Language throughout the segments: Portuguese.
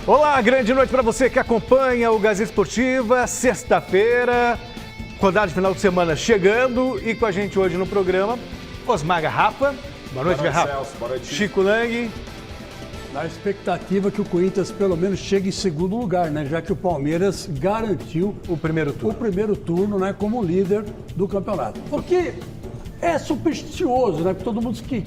Olá, grande noite para você que acompanha o Gazeta Esportiva. Sexta-feira, rodada de final de semana chegando e com a gente hoje no programa, Osmar Garrafa. Boa noite, Garrafa. Celso. Boa noite. Chico Lang. Na expectativa que o Corinthians pelo menos chegue em segundo lugar, né? Já que o Palmeiras garantiu o primeiro turno, né, como líder do campeonato. Porque é supersticioso, né? Todo mundo que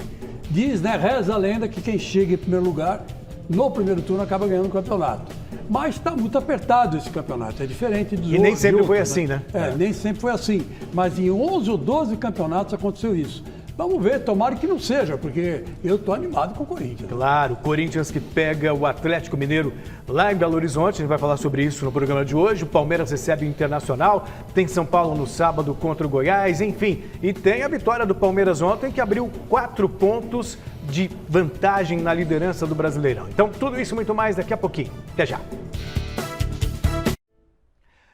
diz, né, reza a lenda que quem chega em primeiro lugar no primeiro turno acaba ganhando o campeonato. Mas está muito apertado esse campeonato, é diferente dos outros. E nem sempre foi assim, né? Nem sempre foi assim. Mas em 11 ou 12 campeonatos aconteceu isso. Vamos ver, tomara que não seja, porque eu estou animado com o Corinthians. Claro, o Corinthians que pega o Atlético Mineiro lá em Belo Horizonte, a gente vai falar sobre isso no programa de hoje. O Palmeiras recebe o Internacional, tem São Paulo no sábado contra o Goiás, enfim. E tem a vitória do Palmeiras ontem, que abriu 4 pontos de vantagem na liderança do Brasileirão. Então, tudo isso e muito mais daqui a pouquinho. Até já!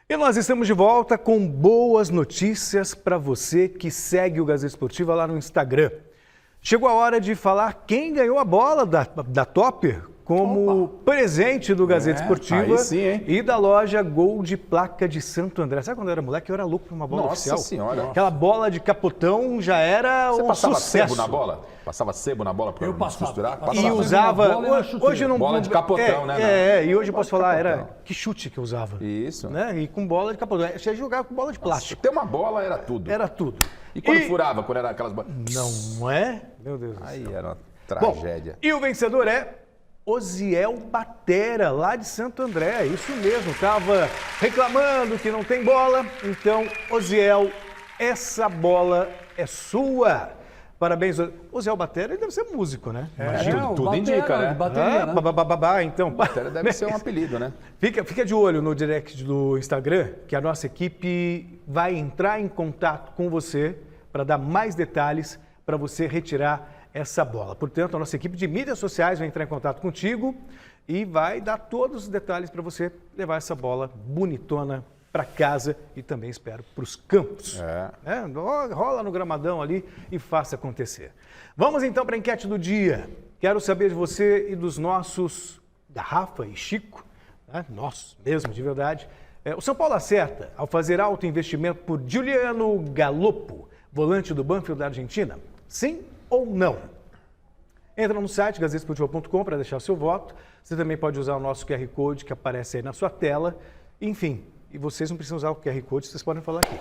E nós estamos de volta com boas notícias para você que segue o Gazeta Esportiva lá no Instagram. Chegou a hora de falar quem ganhou a bola da Topper como presente do Gazeta Esportiva e da loja Gol de Placa de Santo André. Sabe quando eu era moleque? Eu era louco por uma bola oficial. Nossa Senhora. Aquela bola de capotão já era Você um passava sucesso. sebo na bola? Passava sebo na bola para costurar? E usava... Hoje não... Bola de capotão, né? E hoje eu posso falar, era que chute que eu usava. Isso. Né? E com bola de capotão. Você jogava com bola de plástico. Ter uma bola era tudo. Era tudo. E quando furava, quando era aquelas bolas? Não é? Meu Deus do céu. Aí era uma tragédia. Bom, e o vencedor é Osiel Batera, lá de Santo André. Isso mesmo, estava reclamando que não tem bola. Então, Osiel, essa bola é sua. Parabéns, Osiel Batera, ele deve ser músico, né? Tudo Batera, indica, né? Bateria, né? Então, Batera deve ser um apelido, né? Fica de olho no direct do Instagram, que a nossa equipe vai entrar em contato com você para dar mais detalhes para você retirar essa bola. Portanto, a nossa equipe de mídias sociais vai entrar em contato contigo e vai dar todos os detalhes para você levar essa bola bonitona para casa e também, espero, para os campos. Rola no gramadão ali e faça acontecer. Vamos então para a enquete do dia. Quero saber de você e dos nossos Garrafa e Chico, né? Nossos mesmo, de verdade. O São Paulo acerta ao fazer alto investimento por Giuliano Galoppo, volante do Banfield da Argentina? Sim ou não? Entra no site gazetesportiva.com para deixar seu voto. Você também pode usar o nosso QR Code que aparece aí na sua tela. Enfim, e vocês não precisam usar o QR Code, vocês podem falar aqui.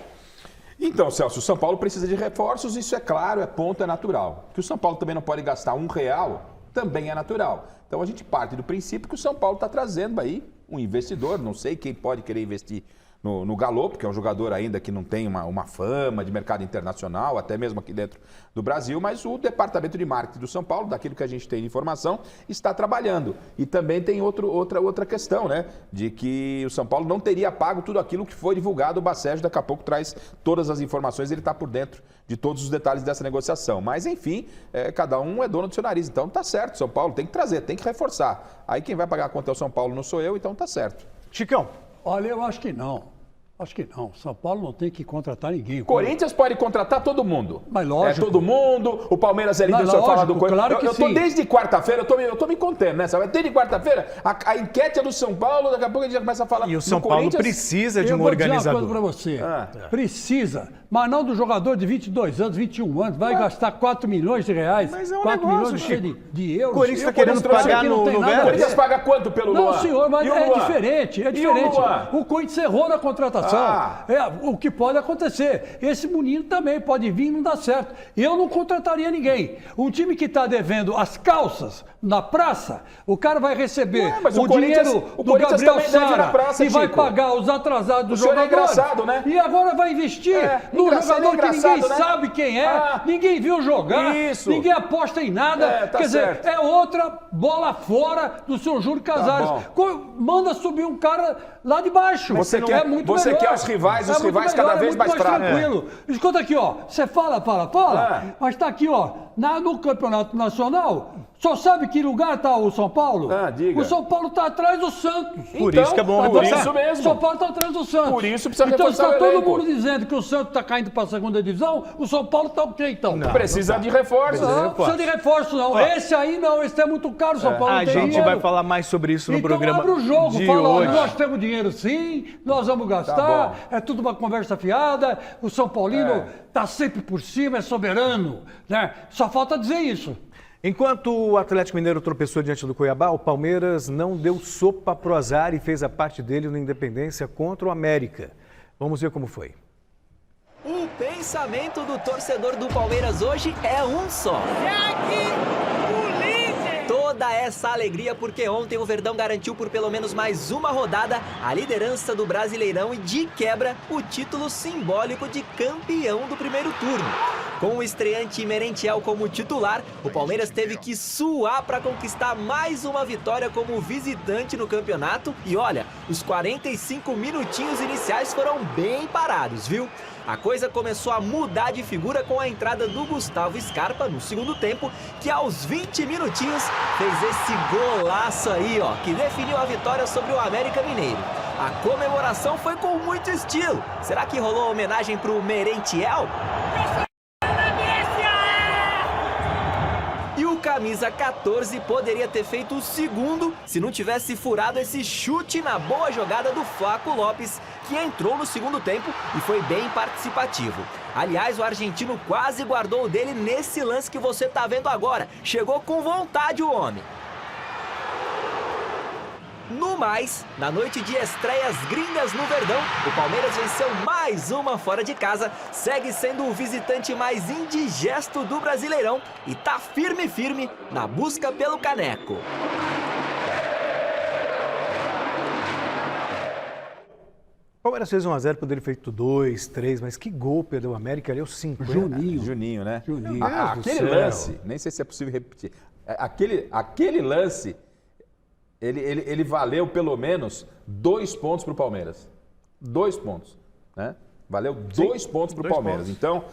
Então, Celso, o São Paulo precisa de reforços, isso é claro, é ponto, é natural. Que o São Paulo também não pode gastar R$1, também é natural. Então a gente parte do princípio que o São Paulo está trazendo aí um investidor, não sei quem pode querer investir no Galoppo, que é um jogador ainda que não tem uma fama de mercado internacional, até mesmo aqui dentro do Brasil, mas o departamento de marketing do São Paulo, daquilo que a gente tem de informação, está trabalhando. E também tem outra questão, né? De que o São Paulo não teria pago tudo aquilo que foi divulgado. O Bacérgio daqui a pouco traz todas as informações, ele está por dentro de todos os detalhes dessa negociação. Mas, enfim, cada um é dono do seu nariz. Então tá certo, São Paulo tem que trazer, tem que reforçar. Aí quem vai pagar a conta é o São Paulo, não sou eu, então tá certo. Chicão. Olha, eu acho que não. Acho que não. São Paulo não tem que contratar ninguém. Corinthians pode contratar todo mundo. Mas lógico. É todo mundo. O Palmeiras é líder, o senhor fala do Corinthians. Claro que eu tô sim. desde quarta-feira, eu tô me contendo, né? Desde quarta-feira, a enquete é do São Paulo, daqui a pouco a gente já começa a falar. E o São Paulo precisa de um organizador. Eu vou dizer uma coisa para você. Precisa. Mas não do jogador de 22 anos, 21 anos. Vai gastar 4 milhões de reais. Mas é um 4 negócio, milhões de euros. O Corinthians está querendo pagar no O Corinthians paga quanto pelo Luan? Não, senhor, mas é diferente. É diferente. O Corinthians errou na contratação. O que pode acontecer. Esse menino também pode vir e não dar certo. Eu não contrataria ninguém. Um time que está devendo as calças na praça, o cara vai receber o dinheiro do Gabriel Sara e vai pagar os atrasados dos jogadores. É engraçado, né? E agora vai investir num jogador que ninguém sabe quem é, ninguém viu jogar, ninguém aposta em nada. Quer dizer, é outra bola fora do seu Júlio Casares. Manda subir um cara lá de baixo. Você quer quer os rivais cada vez mais fracos. Tranquilo. Escuta aqui, ó. Você fala, mas tá aqui, ó. No Campeonato Nacional, só sabe que lugar tá o São Paulo? Diga. O São Paulo tá atrás do Santos. Por isso que é bom. Por isso mesmo. O São Paulo tá atrás do Santos. Por isso precisa então, reforçar o está todo elenco. mundo dizendo que o Santos tá caindo pra segunda divisão, o São Paulo tá o quê, então? Precisa de reforços. Não precisa de reforço, não. Esse aí não, esse é muito caro, São Paulo não A tem gente dinheiro. vai falar mais sobre isso no Então programa abre o jogo, de fala, hoje. nós temos dinheiro sim, nós vamos Tá gastar, bom. é tudo uma conversa fiada, o São Paulino tá sempre por cima, é soberano, né? Só falta dizer isso. Enquanto o Atlético Mineiro tropeçou diante do Cuiabá, o Palmeiras não deu sopa pro azar e fez a parte dele no Independência contra o América. Vamos ver como foi. O pensamento do torcedor do Palmeiras hoje é um só. Toda essa alegria porque ontem o Verdão garantiu por pelo menos mais uma rodada a liderança do Brasileirão e, de quebra, o título simbólico de campeão do primeiro turno. Com o estreante Merentiel como titular, o Palmeiras teve que suar para conquistar mais uma vitória como visitante no campeonato. E olha, os 45 minutinhos iniciais foram bem parados, viu? A coisa começou a mudar de figura com a entrada do Gustavo Scarpa no segundo tempo, que aos 20 minutinhos fez esse golaço aí, ó, que definiu a vitória sobre o América Mineiro. A comemoração foi com muito estilo. Será que rolou homenagem pro Merentiel? E o camisa 14 poderia ter feito o segundo se não tivesse furado esse chute na boa jogada do Flaco Lopes, que entrou no segundo tempo e foi bem participativo. Aliás, o argentino quase guardou o dele nesse lance que você tá vendo agora. Chegou com vontade o homem. No mais, na noite de estreias gringas no Verdão, o Palmeiras venceu mais uma fora de casa, segue sendo o visitante mais indigesto do Brasileirão e tá firme na busca pelo caneco. O Palmeiras fez 1-0, poderia ter feito 2, 3, mas que gol perdeu o América ali aos 50. Juninho, né? Juninho. Aquele lance, nem sei se é possível repetir. Aquele lance, ele valeu pelo menos 2 pontos para o Palmeiras. 2 pontos, né? Valeu 2 pontos para o Palmeiras. Pontos. Então,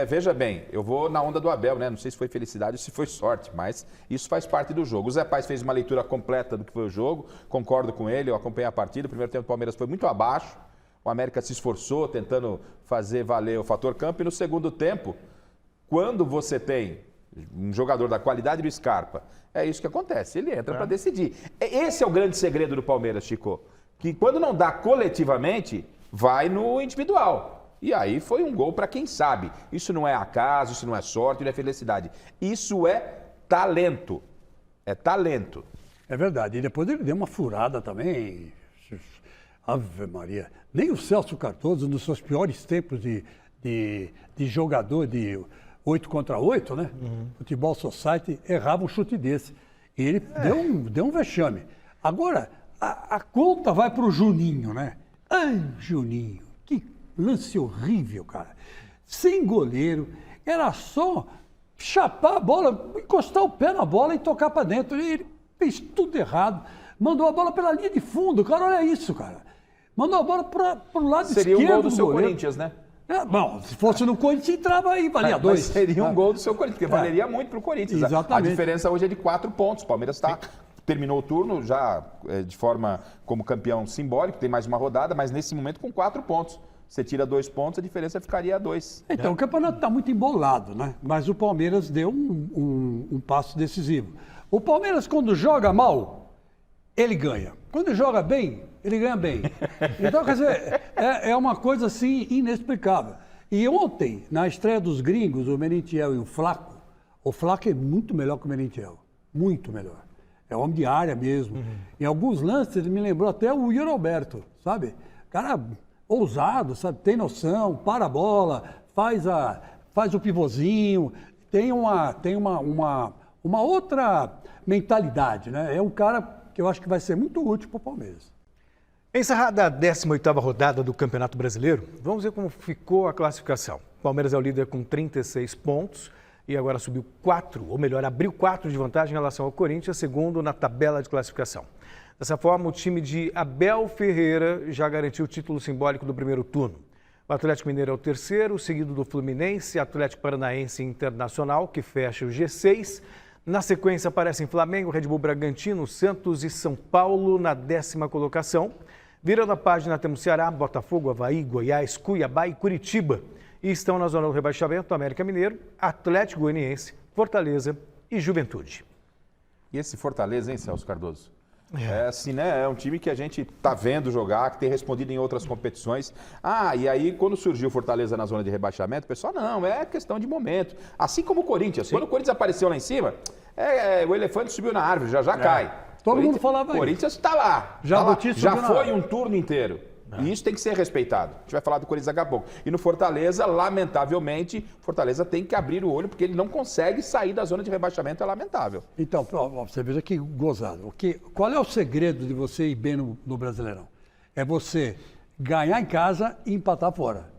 veja bem, eu vou na onda do Abel, né? Não sei se foi felicidade ou se foi sorte, mas isso faz parte do jogo. O Zé Paz fez uma leitura completa do que foi o jogo, concordo com ele, eu acompanhei a partida. O primeiro tempo do Palmeiras foi muito abaixo, o América se esforçou tentando fazer valer o fator campo, e no segundo tempo, quando você tem um jogador da qualidade do Scarpa, é isso que acontece, ele entra para decidir. Esse é o grande segredo do Palmeiras, Chico, que quando não dá coletivamente, vai no individual. E aí foi um gol para quem sabe. Isso não é acaso, isso não é sorte, não é felicidade. Isso é talento. É talento. É verdade. E depois ele deu uma furada também. Ave Maria. Nem o Celso Cardoso, nos seus piores tempos de jogador de 8 contra 8, né? Futebol Society, errava um chute desse. E ele deu um vexame. Agora, a conta vai para o Juninho, né? Ai, Juninho, que lance horrível, cara. Sem goleiro, era só chapar a bola, encostar o pé na bola e tocar para dentro. Ele fez tudo errado. Mandou a bola pela linha de fundo, cara, olha isso, cara. Mandou a bola para o lado Seria esquerdo um gol do seu goleiro. Corinthians, né? Bom, se fosse no Corinthians, entrava aí, valia 2. Mas seria um gol do seu Corinthians, porque valeria muito para o Corinthians. Exatamente. A diferença hoje é de 4 pontos. O Palmeiras terminou o turno já de forma como campeão simbólico, tem mais uma rodada, mas nesse momento com 4 pontos. Você tira 2 pontos, a diferença ficaria 2. Então, o campeonato está muito embolado, né? Mas o Palmeiras deu um passo decisivo. O Palmeiras, quando joga mal, ele ganha. Quando joga bem, ele ganha bem. Então, quer dizer, é uma coisa assim inexplicável. E ontem, na estreia dos gringos, o Merentiel e o Flaco é muito melhor que o Merentiel. Muito melhor. É homem de área mesmo. Em alguns lances, ele me lembrou até o Yuri Alberto, sabe? Cara ousado, sabe? Tem noção, para a bola, faz o pivôzinho, tem uma outra mentalidade, né? É um cara que eu acho que vai ser muito útil para o Palmeiras. Encerrada a 18ª rodada do Campeonato Brasileiro, vamos ver como ficou a classificação. O Palmeiras é o líder com 36 pontos e agora subiu 4, ou melhor, abriu 4 de vantagem em relação ao Corinthians, segundo na tabela de classificação. Dessa forma, o time de Abel Ferreira já garantiu o título simbólico do primeiro turno. O Atlético Mineiro é o terceiro, seguido do Fluminense, Atlético Paranaense e Internacional, que fecha o G6. Na sequência aparecem Flamengo, Red Bull Bragantino, Santos e São Paulo na 10ª colocação. Virando a página, temos Ceará, Botafogo, Avaí, Goiás, Cuiabá e Curitiba. E estão na zona do rebaixamento América Mineiro, Atlético Goianiense, Fortaleza e Juventude. E esse Fortaleza, hein, Celso Cardoso? É assim, né? É um time que a gente tá vendo jogar, que tem respondido em outras competições. E aí quando surgiu o Fortaleza na zona de rebaixamento, o pessoal, não, é questão de momento. Assim como o Corinthians. Sim. Quando o Corinthians apareceu lá em cima, o elefante subiu na árvore, já cai. Todo mundo falava isso. O Corinthians tá lá. Já foi um turno inteiro. E isso tem que ser respeitado. A gente vai falar do Corinthians daqui a pouco. E no Fortaleza, lamentavelmente, Fortaleza tem que abrir o olho, porque ele não consegue sair da zona de rebaixamento, é lamentável. Então, você veja que gozado. Qual é o segredo de você ir bem no Brasileirão? É você ganhar em casa e empatar fora.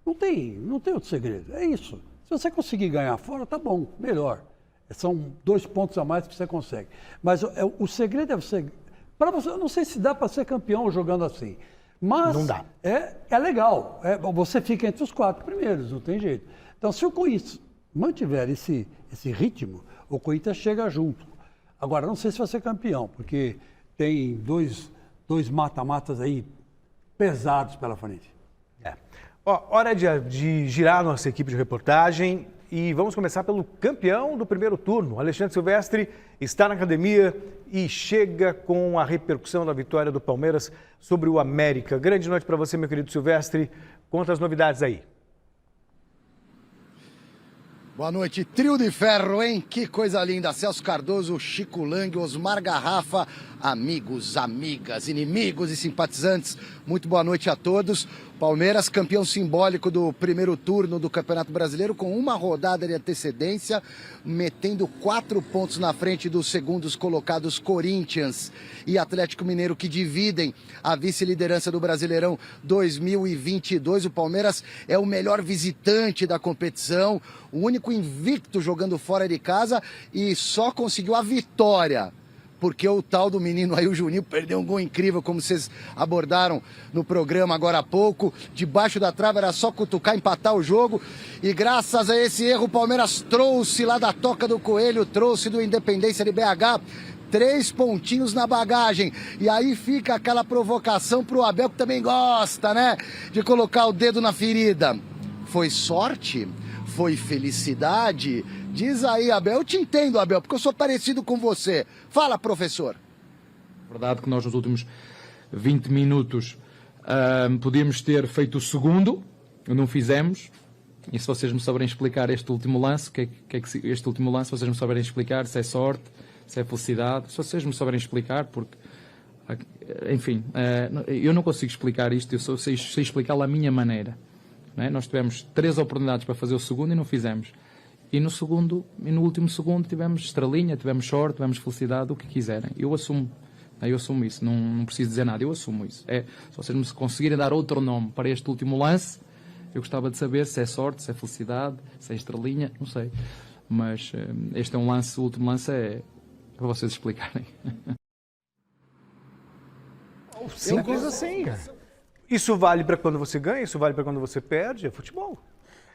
Não tem outro segredo. É isso. Se você conseguir ganhar fora, tá bom, melhor. São 2 pontos a mais que você consegue. Mas o segredo é você... eu não sei se dá para ser campeão jogando assim. Mas não dá. É legal. Você fica entre os 4 primeiros, não tem jeito. Então, se o Corinthians mantiver esse ritmo, o Corinthians chega junto. Agora, não sei se vai ser campeão, porque tem dois mata-matas aí pesados pela frente. Hora de girar nossa equipe de reportagem. E vamos começar pelo campeão do primeiro turno. Alexandre Silvestre está na academia e chega com a repercussão da vitória do Palmeiras sobre o América. Grande noite para você, meu querido Silvestre. Conta as novidades aí. Boa noite, trio de ferro, hein? Que coisa linda. Celso Cardoso, Chico Lang, Osmar Garrafa, amigos, amigas, inimigos e simpatizantes. Muito boa noite a todos. Palmeiras, campeão simbólico do primeiro turno do Campeonato Brasileiro, com 1 rodada de antecedência, metendo 4 pontos na frente dos segundos colocados Corinthians e Atlético Mineiro, que dividem a vice-liderança do Brasileirão 2022. O Palmeiras é o melhor visitante da competição, o único invicto jogando fora de casa e só conseguiu a vitória. Porque o tal do menino aí, o Juninho, perdeu um gol incrível, como vocês abordaram no programa agora há pouco. Debaixo da trave era só cutucar, empatar o jogo. E graças a esse erro, o Palmeiras trouxe lá da Toca do Coelho, trouxe do Independência de BH, 3 pontinhos na bagagem. E aí fica aquela provocação pro Abel, que também gosta, né? De colocar o dedo na ferida. Foi sorte? Foi felicidade? Diz aí, Abel. Eu te entendo, Abel, porque eu sou parecido com você. Fala, professor. Verdade que nós nos últimos 20 minutos podíamos ter feito o segundo, não fizemos. E se vocês me souberem explicar este último lance, este último lance, se vocês me souberem explicar se é sorte, se é felicidade, se vocês me souberem explicar, porque, enfim, eu não consigo explicar isto, eu só sei explicá-lo à minha maneira. Não é? Nós tivemos 3 oportunidades para fazer o segundo e não fizemos. E no último segundo tivemos estrelinha, tivemos sorte, tivemos felicidade, o que quiserem. Eu assumo isso, não preciso dizer nada, eu assumo isso. Se vocês me conseguirem dar outro nome para este último lance, eu gostava de saber se é sorte, se é felicidade, se é estrelinha, não sei. Mas este é um lance, o último lance é para vocês explicarem. Simples assim. Isso vale para quando você ganha, isso vale para quando você perde, é futebol.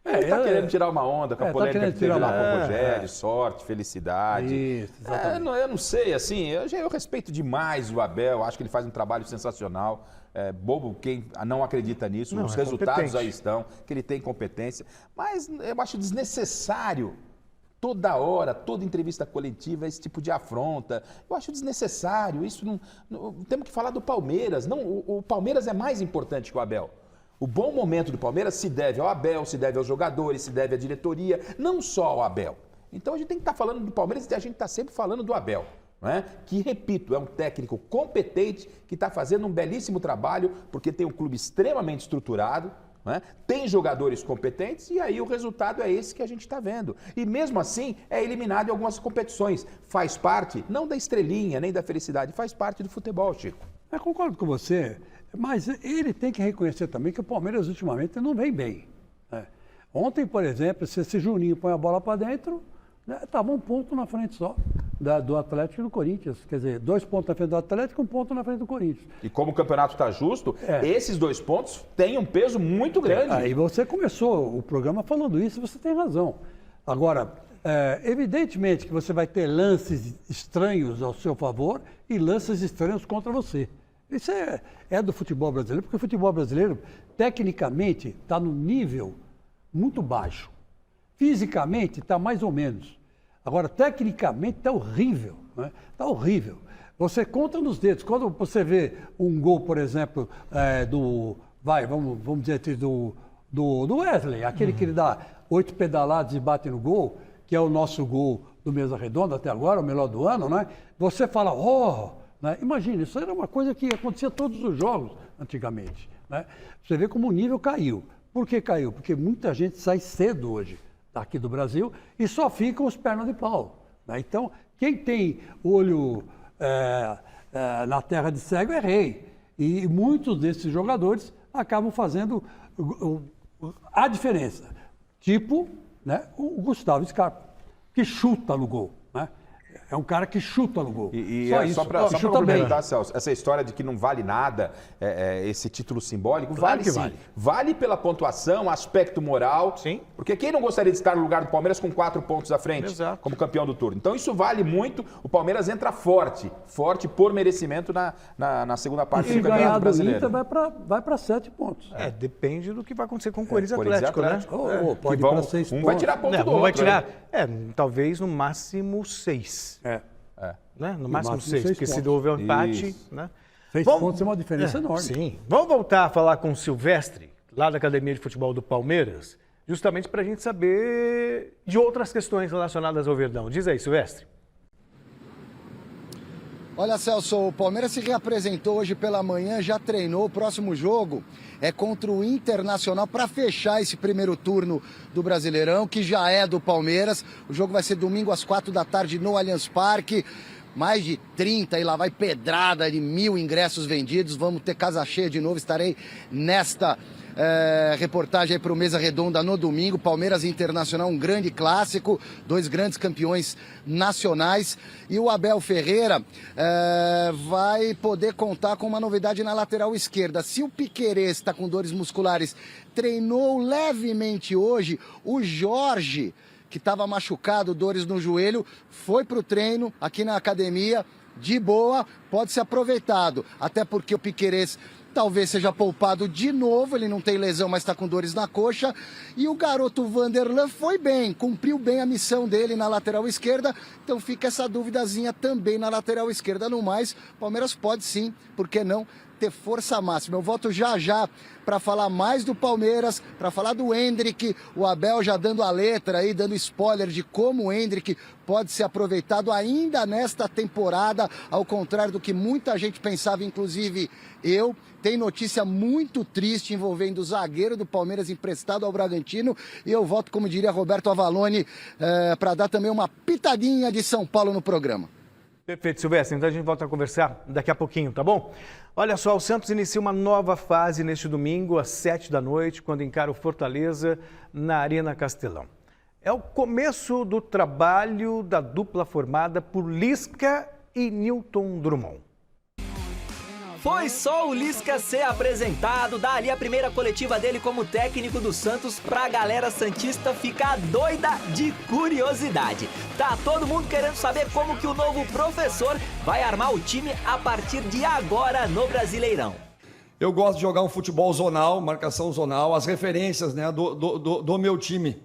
Ele está querendo tirar uma onda com a polêmica que teve lá com o Rogério, sorte, felicidade. Isso, exatamente. Eu não sei, assim, eu respeito demais o Abel, acho que ele faz um trabalho sensacional. É bobo quem não acredita nisso, os resultados aí estão, que ele tem competência. Mas eu acho desnecessário, toda hora, toda entrevista coletiva, esse tipo de afronta. Eu acho desnecessário, isso não temos que falar do Palmeiras. Não, o Palmeiras é mais importante que o Abel. O bom momento do Palmeiras se deve ao Abel, se deve aos jogadores, se deve à diretoria, não só ao Abel. Então a gente tem que estar falando do Palmeiras e a gente está sempre falando do Abel, não é? Que, repito, é um técnico competente que está fazendo um belíssimo trabalho, porque tem um clube extremamente estruturado, não é? Tem jogadores competentes e aí o resultado é esse que a gente está vendo. E mesmo assim é eliminado em algumas competições. Faz parte, não da estrelinha, nem da felicidade, faz parte do futebol, Chico. Eu concordo com você. Mas ele tem que reconhecer também que o Palmeiras ultimamente não vem bem. Né? Ontem, por exemplo, se esse Juninho põe a bola para dentro, estava 1 ponto na frente só do Atlético e do Corinthians. Quer dizer, 2 pontos na frente do Atlético e 1 ponto na frente do Corinthians. E como o campeonato está justo, esses 2 pontos têm um peso muito grande. Aí você começou o programa falando isso, você tem razão. Agora, evidentemente que você vai ter lances estranhos ao seu favor e lances estranhos contra você. Isso é do futebol brasileiro, porque o futebol brasileiro, tecnicamente, está num nível muito baixo. Fisicamente, está mais ou menos. Agora, tecnicamente, está horrível. Está horrível. Você conta nos dedos. Quando você vê um gol, por exemplo, vamos dizer do Wesley, aquele que ele dá 8 pedaladas e bate no gol, que é o nosso gol do Mesa Redonda até agora, o melhor do ano, né? Você fala, né? Imagina, isso era uma coisa que acontecia todos os jogos antigamente. Né? Você vê como o nível caiu. Por que caiu? Porque muita gente sai cedo hoje daqui do Brasil e só ficam os pernas de pau. Né? Então, quem tem olho na terra de cego é rei. E muitos desses jogadores acabam fazendo a diferença. Tipo, né, o Gustavo Scarpa, que chuta no gol. Né? É um cara que chuta no gol. Só para complementar, Celso, essa história de que não vale nada esse título simbólico, claro vale sim. Vale. Vale pela pontuação, aspecto moral. Sim. Porque quem não gostaria de estar no lugar do Palmeiras com 4 pontos à frente, Exato. como campeão do turno? Então isso vale muito. O Palmeiras entra forte por merecimento na segunda parte do Campeonato Brasileiro. E ganhar do Inter vai para 7 pontos. Depende do que vai acontecer com o Corinthians e Corinthians Atlético, né? Pode ir para 6 pontos. Um vai tirar ponto do outro. Vai tirar, talvez no máximo 6. Né? No máximo 6, porque se houver um empate... Né? 6 pontos é uma diferença enorme. Sim. Vamos voltar a falar com o Silvestre, lá da Academia de Futebol do Palmeiras, justamente para a gente saber de outras questões relacionadas ao Verdão. Diz aí, Silvestre. Olha, Celso, o Palmeiras se reapresentou hoje pela manhã, já treinou. O próximo jogo é contra o Internacional para fechar esse primeiro turno do Brasileirão, que já é do Palmeiras. O jogo vai ser domingo às 4 da tarde no Allianz Parque. Mais de 30 e lá vai pedrada de 1.000 ingressos vendidos. Vamos ter casa cheia de novo. Estarei nesta reportagem aí para o Mesa Redonda no domingo. Palmeiras e Internacional, um grande clássico, 2 grandes campeões nacionais. E o Abel Ferreira vai poder contar com uma novidade na lateral esquerda. Se o Piquerez está com dores musculares, treinou levemente hoje, o Jorge, que estava machucado, dores no joelho, foi para o treino aqui na academia, de boa, pode ser aproveitado. Até porque o Piquerez talvez seja poupado de novo, ele não tem lesão, mas está com dores na coxa. E o garoto Vanderlan foi bem, cumpriu bem a missão dele na lateral esquerda, então fica essa duvidazinha também na lateral esquerda. No mais, o Palmeiras pode sim, por que não, ter força máxima. Eu volto já para falar mais do Palmeiras, para falar do Endrick, o Abel já dando a letra aí, dando spoiler de como o Endrick pode ser aproveitado ainda nesta temporada, ao contrário do que muita gente pensava, inclusive eu. Tem notícia muito triste envolvendo o zagueiro do Palmeiras emprestado ao Bragantino, e eu volto, como diria Roberto Avalone, para dar também uma pitadinha de São Paulo no programa. Perfeito, Silvestre. Então a gente volta a conversar daqui a pouquinho, tá bom? Olha só, o Santos inicia uma nova fase neste domingo, às 7 da noite, quando encara o Fortaleza na Arena Castelão. É o começo do trabalho da dupla formada por Lisca e Newton Drummond. Foi só o Lisca ser apresentado, dar ali a primeira coletiva dele como técnico do Santos pra galera santista ficar doida de curiosidade. Tá todo mundo querendo saber como que o novo professor vai armar o time a partir de agora no Brasileirão. Eu gosto de jogar um futebol zonal, marcação zonal. As referências, né, do meu time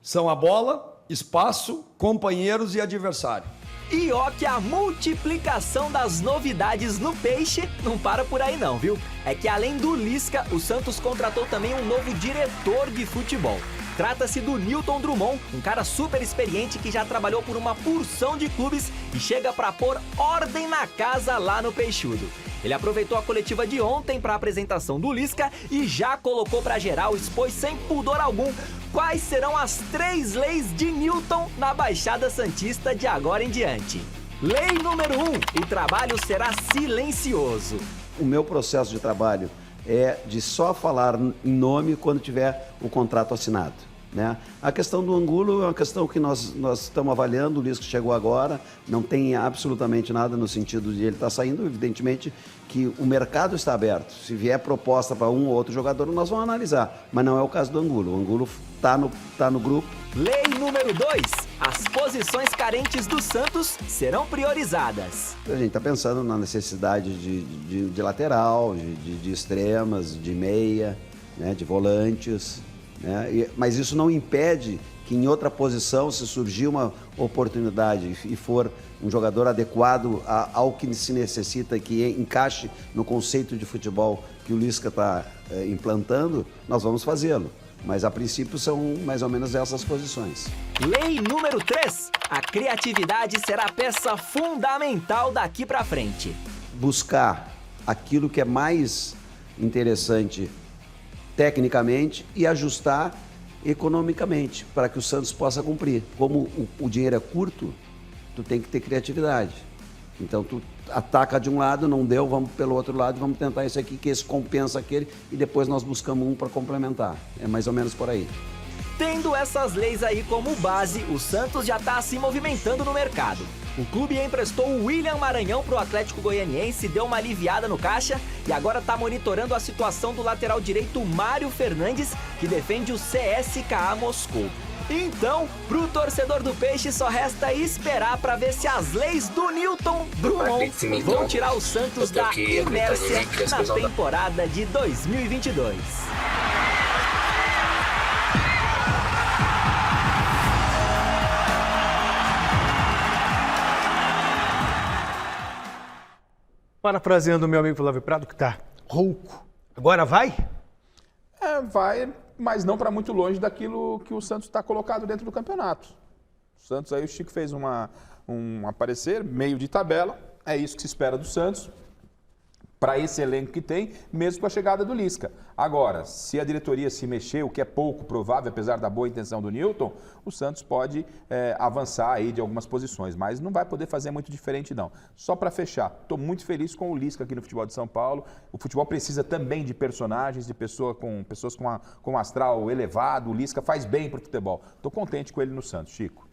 são a bola, espaço, companheiros e adversário. E ó que a multiplicação das novidades no Peixe não para por aí não, viu? É que além do Lisca, o Santos contratou também um novo diretor de futebol. Trata-se do Newton Drummond, um cara super experiente que já trabalhou por uma porção de clubes e chega para pôr ordem na casa lá no Peixudo. Ele aproveitou a coletiva de ontem para a apresentação do Lisca e já colocou para geral, expôs sem pudor algum quais serão as 3 leis de Newton na Baixada Santista de agora em diante. Lei número 1, o trabalho será silencioso. O meu processo de trabalho é de só falar em nome quando tiver o contrato assinado. né? A questão do Angulo é uma questão que nós estamos avaliando, o Lisca chegou agora, não tem absolutamente nada no sentido de ele estar saindo, evidentemente que o mercado está aberto. Se vier proposta para um ou outro jogador, nós vamos analisar, mas não é o caso do Angulo. O Angulo está no grupo. Lei número 2. As posições carentes do Santos serão priorizadas. A gente está pensando na necessidade de lateral, de extremas, de meia, né, de volantes, né? Mas isso não impede que em outra posição, se surgir uma oportunidade e for um jogador adequado ao que se necessita, que encaixe no conceito de futebol que o Lisca está implantando, nós vamos fazê-lo. Mas a princípio são mais ou menos essas posições. Lei número 3. A criatividade será a peça fundamental daqui para frente. Buscar aquilo que é mais interessante tecnicamente e ajustar economicamente para que o Santos possa cumprir. Como o dinheiro é curto, tu tem que ter criatividade. Então tu ataca de um lado, não deu, vamos pelo outro lado, vamos tentar esse aqui, que esse compensa aquele, e depois nós buscamos um para complementar. É mais ou menos por aí. Tendo essas leis aí como base, o Santos já está se movimentando no mercado. O clube emprestou o William Maranhão para o Atlético Goianiense, deu uma aliviada no caixa e agora está monitorando a situação do lateral direito Mário Fernandes, que defende o CSKA Moscou. Então, pro torcedor do Peixe só resta esperar para ver se as leis do Newton Drummond vão tirar o Santos da inércia na temporada de 2022. Parafraseando o meu amigo Flávio Prado, que tá rouco. Agora vai? Vai, mas não para muito longe daquilo que o Santos está colocado dentro do campeonato. O Santos, aí o Chico fez um aparecer, meio de tabela, é isso que se espera do Santos, para esse elenco que tem, mesmo com a chegada do Lisca. Agora, se a diretoria se mexer, o que é pouco provável, apesar da boa intenção do Newton, o Santos pode avançar aí de algumas posições, mas não vai poder fazer muito diferente não. Só para fechar, estou muito feliz com o Lisca aqui no futebol de São Paulo. O futebol precisa também de personagens, de pessoas com astral elevado. O Lisca faz bem para o futebol. Estou contente com ele no Santos, Chico.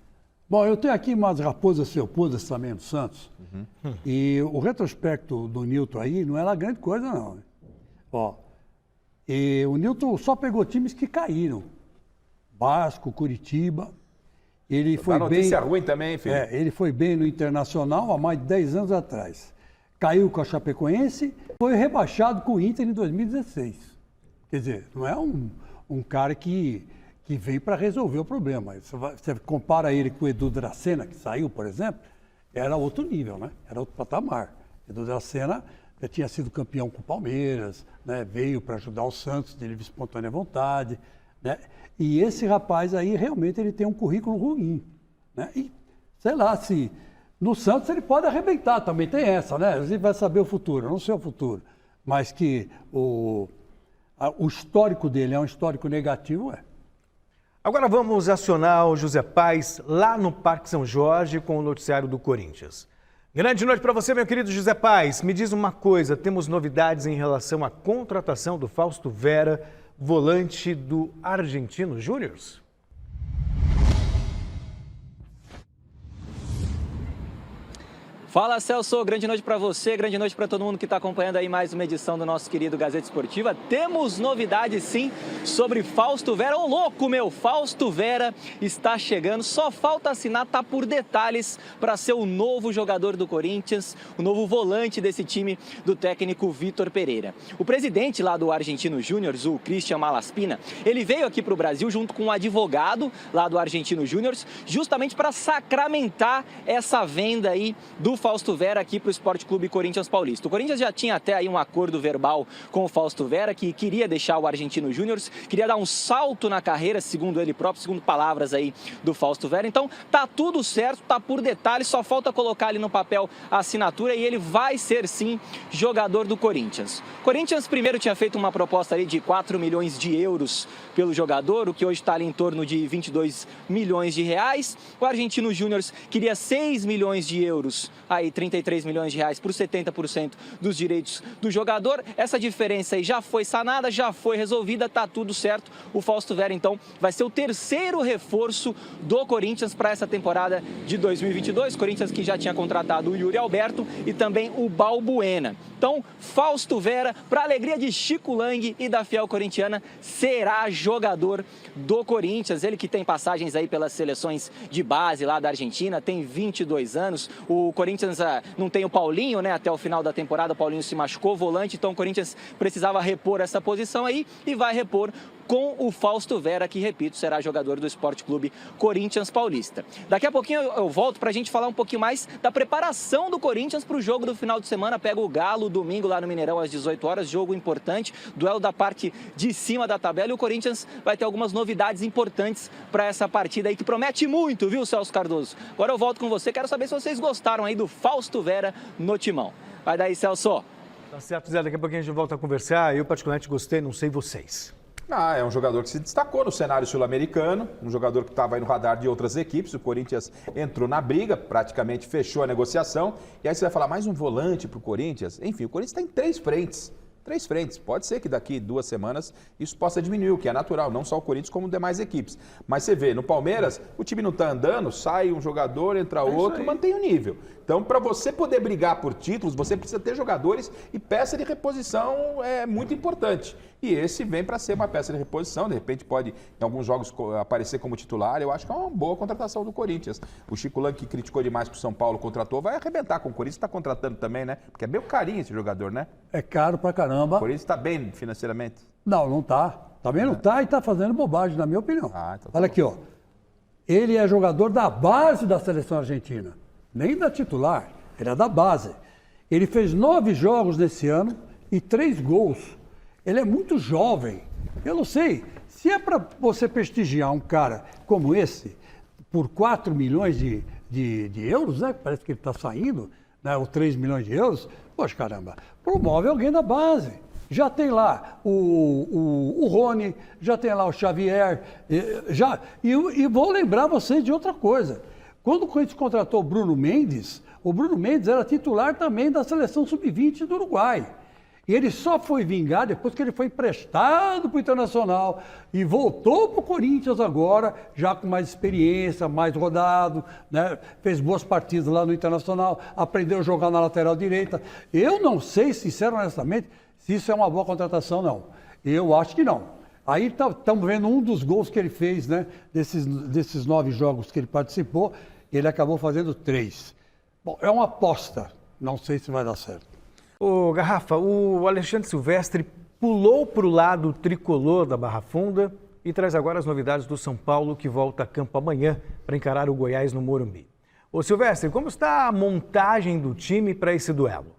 Bom, eu tenho aqui umas raposas felpudas também no Santos. E o retrospecto do Newton aí não era grande coisa, não. Ó, e o Newton só pegou times que caíram. Vasco, Curitiba. Ele foi notícia bem, ruim também, filho. Ele foi bem no Internacional há mais de 10 anos atrás. Caiu com a Chapecoense, foi rebaixado com o Inter em 2016. Quer dizer, não é um cara que veio para resolver o problema. Você compara ele com o Edu Dracena, que saiu, por exemplo, era outro nível, né? Era outro patamar. Edu Dracena já tinha sido campeão com o Palmeiras, né? Veio para ajudar o Santos de livre e espontânea vontade, né? E esse rapaz aí, realmente, ele tem um currículo ruim, né? E, sei lá, se no Santos ele pode arrebentar, também tem essa, né? A gente vai saber o futuro, eu não sei o futuro. Mas que o histórico dele é um histórico negativo, Agora vamos acionar o José Paes lá no Parque São Jorge com o noticiário do Corinthians. Grande noite para você, meu querido José Paes. Me diz uma coisa, temos novidades em relação à contratação do Fausto Vera, volante do Argentino Júnior? Fala, Celso, grande noite para você, grande noite para todo mundo que está acompanhando aí mais uma edição do nosso querido Gazeta Esportiva. Temos novidades sim sobre Fausto Vera. Ô louco, meu, Fausto Vera está chegando, só falta assinar, tá por detalhes para ser o novo jogador do Corinthians, o novo volante desse time do técnico Vitor Pereira. O presidente lá do Argentino Júnior, o Christian Malaspina, ele veio aqui para o Brasil junto com um advogado lá do Argentino Júnior, justamente para sacramentar essa venda aí do Fausto Vera aqui para o Esporte Clube Corinthians Paulista. O Corinthians já tinha até aí um acordo verbal com o Fausto Vera, que queria deixar o Argentino Júnior, queria dar um salto na carreira, segundo ele próprio, segundo palavras aí do Fausto Vera. Então, tá tudo certo, tá por detalhes, só falta colocar ali no papel a assinatura e ele vai ser sim jogador do Corinthians. O Corinthians primeiro tinha feito uma proposta ali de 4 milhões de euros pelo jogador, o que hoje está ali em torno de 22 milhões de reais. O Argentino Júnior queria 6 milhões de euros aí 33 milhões de reais por 70% dos direitos do jogador. Essa diferença aí já foi sanada, já foi resolvida, tá tudo certo. O Fausto Vera, então, vai ser o terceiro reforço do Corinthians para essa temporada de 2022. Corinthians que já tinha contratado o Yuri Alberto e também o Balbuena. Então, Fausto Vera, para alegria de Chico Lang e da fiel corintiana, será jogador do Corinthians. Ele que tem passagens aí pelas seleções de base lá da Argentina, tem 22 anos. O Corinthians não tem o Paulinho, né? Até o final da temporada, o Paulinho se machucou, volante, então o Corinthians precisava repor essa posição aí e vai repor com o Fausto Vera, que, repito, será jogador do Sport Clube Corinthians Paulista. Daqui a pouquinho eu volto para a gente falar um pouquinho mais da preparação do Corinthians para o jogo do final de semana. Pega o Galo domingo lá no Mineirão às 18 horas, jogo importante, duelo da parte de cima da tabela, e o Corinthians vai ter algumas novidades importantes para essa partida aí, que promete muito, viu, Celso Cardoso? Agora eu volto com você, quero saber se vocês gostaram aí do Fausto Vera no timão. Vai daí, Celso. Tá certo, Zé, daqui a pouquinho a gente volta a conversar. Eu particularmente gostei, não sei vocês. É um jogador que se destacou no cenário sul-americano, um jogador que estava aí no radar de outras equipes. O Corinthians entrou na briga, praticamente fechou a negociação. E aí você vai falar, mais um volante para o Corinthians? Enfim, o Corinthians está em 3 frentes. 3 frentes. Pode ser que daqui 2 semanas isso possa diminuir, o que é natural, não só o Corinthians como demais equipes. Mas você vê, no Palmeiras, o time não está andando, sai um jogador, entra outro, mantém o nível. Então, para você poder brigar por títulos, você precisa ter jogadores e peça de reposição é muito importante. E esse vem para ser uma peça de reposição, de repente pode em alguns jogos aparecer como titular. Eu acho que é uma boa contratação do Corinthians. O Chico Lang, que criticou demais que o São Paulo contratou, vai arrebentar com o Corinthians, está contratando também, né? Porque é meio carinho esse jogador, né? É caro pra caramba. O Corinthians está bem financeiramente? Não tá. Também não tá e tá fazendo bobagem, na minha opinião. Então tá Olha bom. aqui, ó. Ele é jogador da base da seleção argentina. Nem da titular, ele é da base. Ele fez 9 jogos nesse ano e 3 gols. Ele é muito jovem. Eu não sei, se é para você prestigiar um cara como esse, por 4 milhões de euros, né? Parece que ele está saindo, né? Ou 3 milhões de euros. Poxa, caramba, promove alguém da base. Já tem lá o Rony, já tem lá o Xavier. E vou lembrar vocês de outra coisa. Quando o Corinthians contratou o Bruno Mendes era titular também da seleção sub-20 do Uruguai. E ele só foi vingar depois que ele foi emprestado para o Internacional e voltou para o Corinthians agora, já com mais experiência, mais rodado, né? Fez boas partidas lá no Internacional, aprendeu a jogar na lateral direita. Eu não sei, sinceramente, honestamente, se isso é uma boa contratação, não. Eu acho que não. Aí estamos vendo um dos gols que ele fez, né? Desses 9 jogos que ele participou, ele acabou fazendo 3. Bom, é uma aposta, não sei se vai dar certo. Ô, Garrafa, o Alexandre Silvestre pulou para o lado tricolor da Barra Funda e traz agora as novidades do São Paulo, que volta a campo amanhã para encarar o Goiás no Morumbi. Ô, Silvestre, como está a montagem do time para esse duelo?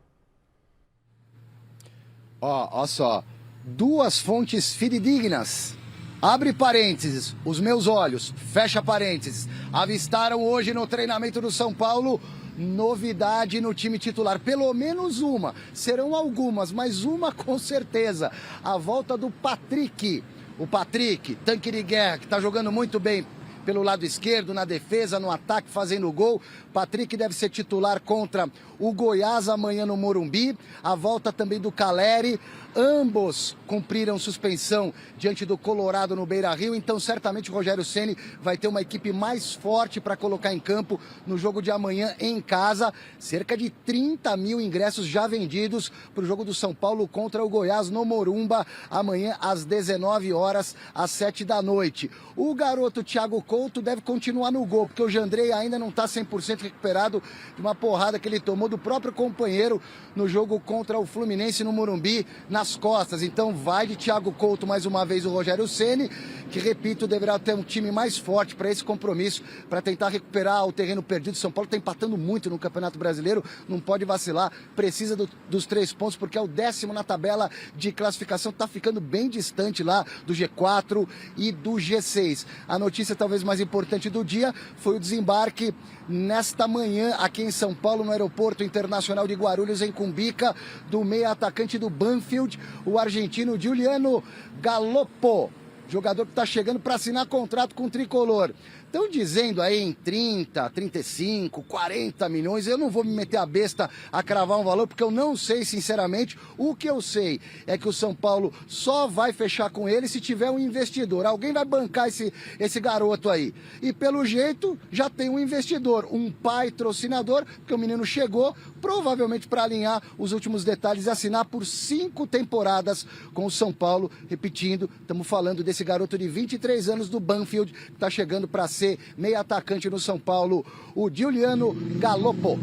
Ó só, 2 fontes fidedignas. Abre parênteses, os meus olhos, fecha parênteses. Avistaram hoje no treinamento do São Paulo novidade no time titular, pelo menos uma, serão algumas, mas uma com certeza, a volta do Patrick, o Patrick, tanque de guerra, que está jogando muito bem pelo lado esquerdo, na defesa, no ataque, fazendo gol. Patrick deve ser titular contra o Goiás amanhã no Morumbi, a volta também do Caleri. Ambos cumpriram suspensão diante do Colorado no Beira-Rio, então certamente o Rogério Ceni vai ter uma equipe mais forte para colocar em campo no jogo de amanhã em casa. Cerca de 30 mil ingressos já vendidos para o jogo do São Paulo contra o Goiás no Morumba, amanhã às 19 horas, às 7 da noite. O garoto Thiago Couto deve continuar no gol, porque o Jandrei ainda não está 100% recuperado de uma porrada que ele tomou do próprio companheiro no jogo contra o Fluminense no Morumbi, nas costas. Então vai de Thiago Couto mais uma vez o Rogério Ceni, que, repito, deverá ter um time mais forte para esse compromisso, para tentar recuperar o terreno perdido. São Paulo está empatando muito no Campeonato Brasileiro, não pode vacilar, precisa dos 3 pontos, porque é o 10º na tabela de classificação, está ficando bem distante lá do G4 e do G6. A notícia talvez mais importante do dia foi o desembarque nesta manhã aqui em São Paulo, no Aeroporto Internacional de Guarulhos, em Cumbica, do meia atacante do Banfield, o argentino Giuliano Galoppo, jogador que está chegando para assinar contrato com o Tricolor. Estão dizendo aí em 30, 35, 40 milhões. Eu não vou me meter a besta a cravar um valor, porque eu não sei, sinceramente. O que eu sei é que o São Paulo só vai fechar com ele se tiver um investidor. Alguém vai bancar esse garoto aí. E pelo jeito, já tem um investidor, um patrocinador, porque o menino chegou, provavelmente para alinhar os últimos detalhes e assinar por 5 temporadas com o São Paulo. Repetindo, estamos falando desse garoto de 23 anos do Banfield, que está chegando para ser meio atacante no São Paulo, o Giuliano Galoppo.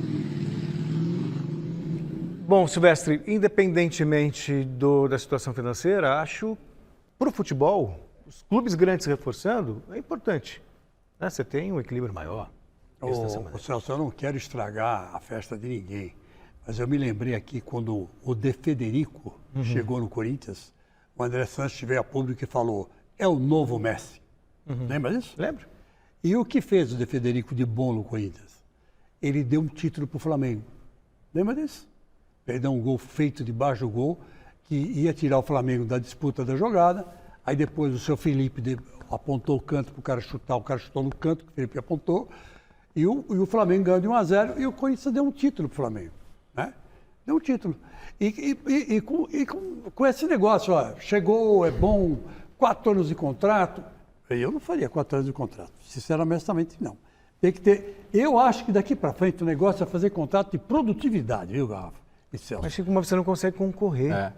Bom, Silvestre, independentemente da situação financeira, acho para o futebol, os clubes grandes reforçando é importante. Né? Você tem um equilíbrio maior. Ô, Celso, eu não quero estragar a festa de ninguém, mas eu me lembrei aqui quando o De Federico chegou no Corinthians, o André Santos veio a público e falou, é o novo Messi. Lembra disso? Lembro. E o que fez o De Federico de bom no Corinthians? Ele deu um título para o Flamengo. Lembra disso? Ele deu um gol feito debaixo do gol, que ia tirar o Flamengo da disputa da jogada. Aí depois o seu Felipe apontou o canto para o cara chutar, o cara chutou no canto, que o Felipe apontou. E o Flamengo ganhou de 1-0 e o Corinthians deu um título para o Flamengo. Né? Deu um título. E com esse negócio, ó, chegou, é bom, 4 anos de contrato. Eu não faria 4 anos de contrato, sinceramente não. Tem que ter. Eu acho que daqui para frente o negócio é fazer contrato de produtividade, viu, Garrafa? Mas Chico, você não consegue concorrer.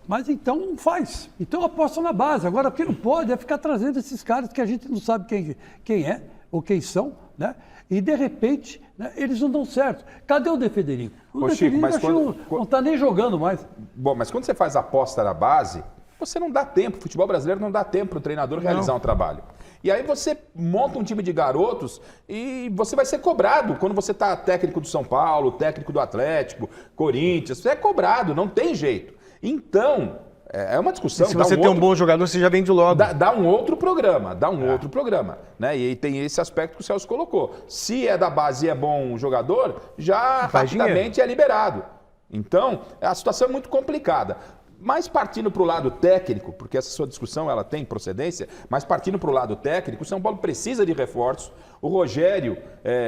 Mas então não faz. Então aposta na base. Agora, o que não pode é ficar trazendo esses caras que a gente não sabe quem é ou quem são, né? E de repente, né, eles não dão certo. Cadê o De Federico? O De Chico, Federico não está nem jogando mais. Bom, mas quando você faz a aposta na base, você não dá tempo. O futebol brasileiro não dá tempo para o treinador realizar um trabalho. E aí você monta um time de garotos e você vai ser cobrado. Quando você está técnico do São Paulo, técnico do Atlético, Corinthians, você é cobrado, não tem jeito. Então, é uma discussão. Se você tem um bom jogador, você já vende logo. Dá um outro programa, outro programa. Né? E aí tem esse aspecto que o Celso colocou. Se é da base e é bom jogador, já rapidamente é liberado. Então, a situação é muito complicada. Mas partindo para o lado técnico, porque essa sua discussão ela tem procedência, mas partindo para o lado técnico, o São Paulo precisa de reforços. O Rogério,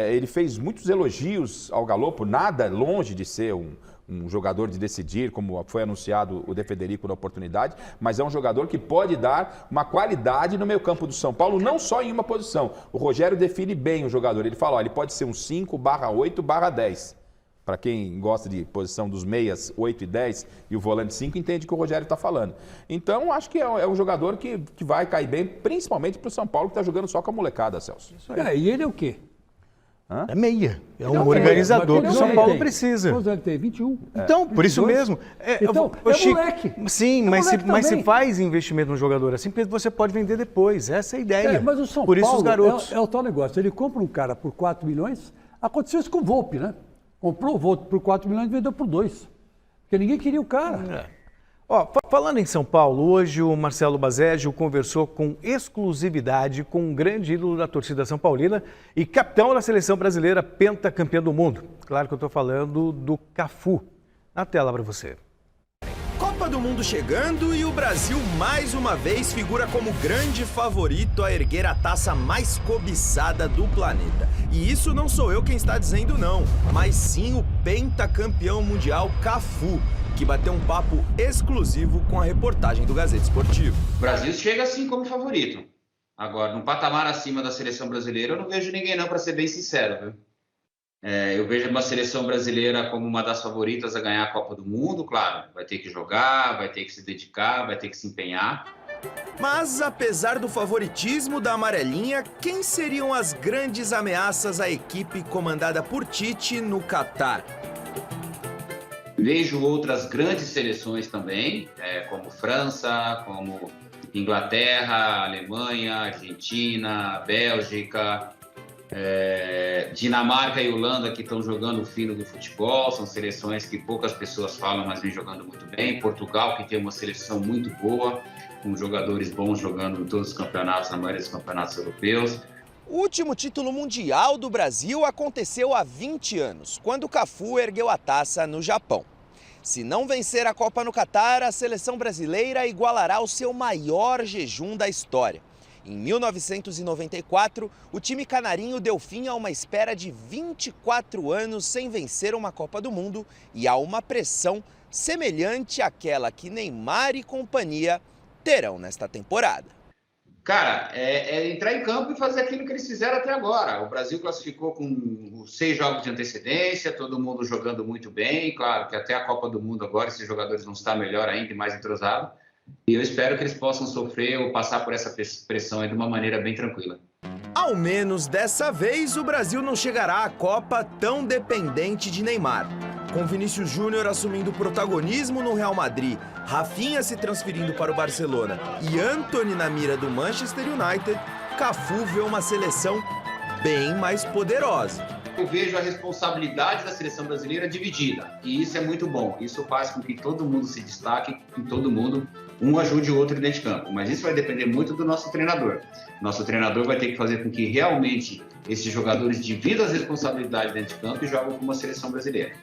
ele fez muitos elogios ao Galoppo, nada longe de ser um jogador de decidir, como foi anunciado o De Federico na oportunidade, mas é um jogador que pode dar uma qualidade no meio campo do São Paulo, não só em uma posição. O Rogério define bem o jogador, ele fala, ele pode ser um 5/8/10. Para quem gosta de posição dos meias 8 e 10 e o volante 5, entende o que o Rogério está falando. Então, acho que é um jogador que vai cair bem, principalmente para o São Paulo, que está jogando só com a molecada, Celso. E ele é o quê? É meia. É um organizador que o São Paulo precisa. Quantos ele tem? 21. Então, por isso mesmo. Então, Chico, moleque. Sim, mas se faz investimento no jogador assim, porque você pode vender depois. Essa é a ideia. Mas o São por isso Paulo os garotos. é o tal negócio. Ele compra um cara por 4 milhões. Aconteceu isso com o Volpi, né? Comprou o Volpi por 4 milhões e vendeu por 2. Porque ninguém queria o cara. Ó, falando em São Paulo, hoje o Marcelo Bazégio conversou com exclusividade com um grande ídolo da torcida são paulina e capitão da seleção brasileira, pentacampeão do mundo. Claro que eu estou falando do Cafu. Na tela para você. Copa do Mundo chegando e o Brasil mais uma vez figura como grande favorito a erguer a taça mais cobiçada do planeta. E isso não sou eu quem está dizendo não, mas sim o pentacampeão mundial Cafu, que bateu um papo exclusivo com a reportagem do Gazeta Esportivo. O Brasil chega assim como favorito. Agora, num patamar acima da seleção brasileira, eu não vejo ninguém não, para ser bem sincero, viu? Eu vejo uma seleção brasileira como uma das favoritas a ganhar a Copa do Mundo, claro. Vai ter que jogar, vai ter que se dedicar, vai ter que se empenhar. Mas, apesar do favoritismo da amarelinha, quem seriam as grandes ameaças à equipe comandada por Tite no Catar? Vejo outras grandes seleções também, como França, como Inglaterra, Alemanha, Argentina, Bélgica, Dinamarca e Holanda, que estão jogando o fino do futebol. São seleções que poucas pessoas falam, mas vem jogando muito bem. Portugal, que tem uma seleção muito boa, com jogadores bons jogando em todos os campeonatos, na maioria dos campeonatos europeus. O último título mundial do Brasil aconteceu há 20 anos, quando o Cafu ergueu a taça no Japão. Se não vencer a Copa no Catar, a seleção brasileira igualará o seu maior jejum da história. Em 1994, o time canarinho deu fim a uma espera de 24 anos sem vencer uma Copa do Mundo e a uma pressão semelhante àquela que Neymar e companhia terão nesta temporada. Cara, é entrar em campo e fazer aquilo que eles fizeram até agora. O Brasil classificou com 6 jogos de antecedência, todo mundo jogando muito bem. Claro que até a Copa do Mundo agora esses jogadores vão estar melhor ainda e mais entrosados. E eu espero que eles possam sofrer ou passar por essa pressão aí de uma maneira bem tranquila. Ao menos dessa vez, o Brasil não chegará à Copa tão dependente de Neymar. Com Vinícius Júnior assumindo protagonismo no Real Madrid, Rafinha se transferindo para o Barcelona e Antony na mira do Manchester United, Cafu vê uma seleção bem mais poderosa. Eu vejo a responsabilidade da seleção brasileira dividida, e isso é muito bom. Isso faz com que todo mundo se destaque, que todo mundo, um ajude o outro dentro de campo. Mas isso vai depender muito do nosso treinador. Nosso treinador vai ter que fazer com que realmente esses jogadores dividam as responsabilidades dentro de campo e jogam como a seleção brasileira.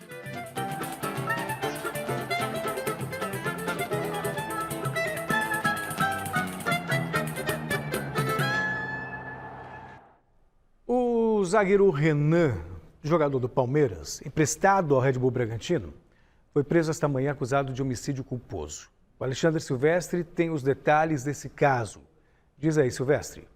O zagueiro Renan, jogador do Palmeiras, emprestado ao Red Bull Bragantino, foi preso esta manhã acusado de homicídio culposo. O Alexandre Silvestre tem os detalhes desse caso. Diz aí, Silvestre.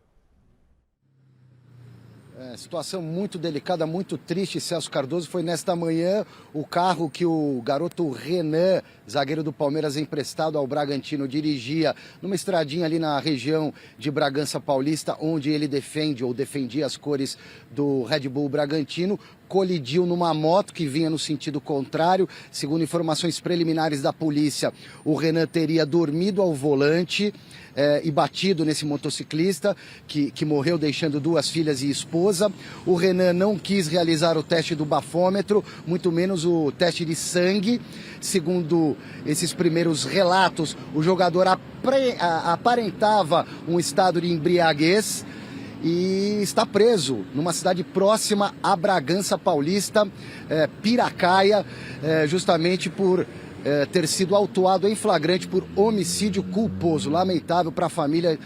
Situação muito delicada, muito triste, Celso Cardoso. Foi nesta manhã o carro que o garoto Renan, zagueiro do Palmeiras emprestado ao Bragantino, dirigia numa estradinha ali na região de Bragança Paulista, onde ele defendia as cores do Red Bull Bragantino, colidiu numa moto que vinha no sentido contrário. Segundo informações preliminares da polícia, o Renan teria dormido ao volante e batido nesse motociclista que morreu deixando 2 filhas e esposa. O Renan não quis realizar o teste do bafômetro, muito menos o teste de sangue. Segundo esses primeiros relatos, o jogador aparentava um estado de embriaguez e está preso numa cidade próxima a Bragança Paulista, Piracaia, justamente por ter sido autuado em flagrante por homicídio culposo. Lamentável para a família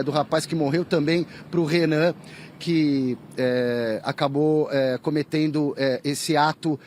do rapaz que morreu, também para o Renan, que acabou cometendo esse ato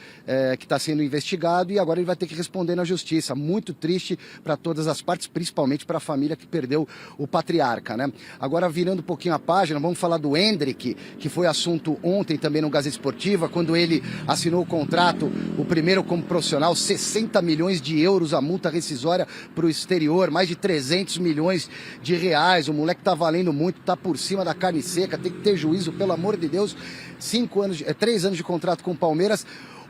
que está sendo investigado, e agora ele vai ter que responder na justiça. Muito triste para todas as partes, principalmente para a família que perdeu o patriarca, né? Agora, virando um pouquinho a página, vamos falar do Endrick, que foi assunto ontem também no Gazeta Esportiva, quando ele assinou o contrato, o primeiro como profissional, 60 milhões de euros a multa rescisória para o exterior, mais de 300 milhões de reais. O moleque tá valendo muito, tá por cima da carne seca, tem que ter juízo, pelo amor de Deus. 3 anos de contrato com o Palmeiras.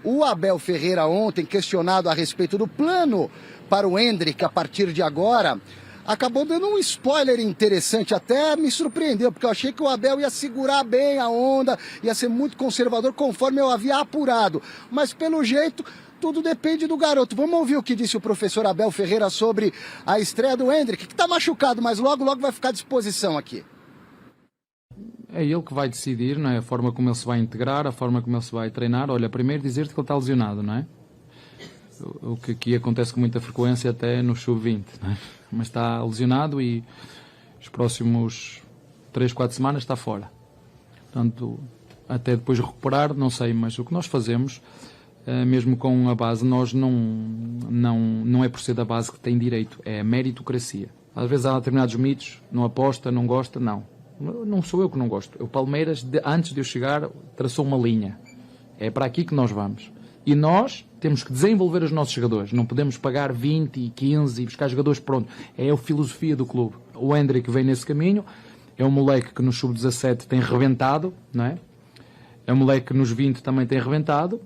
O Abel Ferreira ontem, questionado a respeito do plano para o Endrick a partir de agora, acabou dando um spoiler interessante, até me surpreendeu, porque eu achei que o Abel ia segurar bem a onda, ia ser muito conservador, conforme eu havia apurado. Mas pelo jeito, tudo depende do garoto. Vamos ouvir o que disse o professor Abel Ferreira sobre a estreia do Endrick, que está machucado, mas logo vai ficar à disposição aqui. É ele que vai decidir, não é? A forma como ele se vai integrar, a forma como ele se vai treinar. Olha, primeiro dizer-te que ele está lesionado, não é? O que aqui acontece com muita frequência até no sub-20, não é? Mas está lesionado e os próximos 3-4 semanas está fora. Portanto, até depois de recuperar, não sei, mas o que nós fazemos, mesmo com a base, nós não é por ser da base que tem direito, é a meritocracia. Às vezes há determinados mitos, não aposta, não gosta, não. Não sou eu que não gosto. O Palmeiras, antes de eu chegar, traçou uma linha. É para aqui que nós vamos. E nós temos que desenvolver os nossos jogadores. Não podemos pagar 20 e 15 e buscar jogadores prontos. É a filosofia do clube. O Endrick vem nesse caminho. É um moleque que no sub-17 tem rebentado, não é? É um moleque que nos 20 também tem rebentado.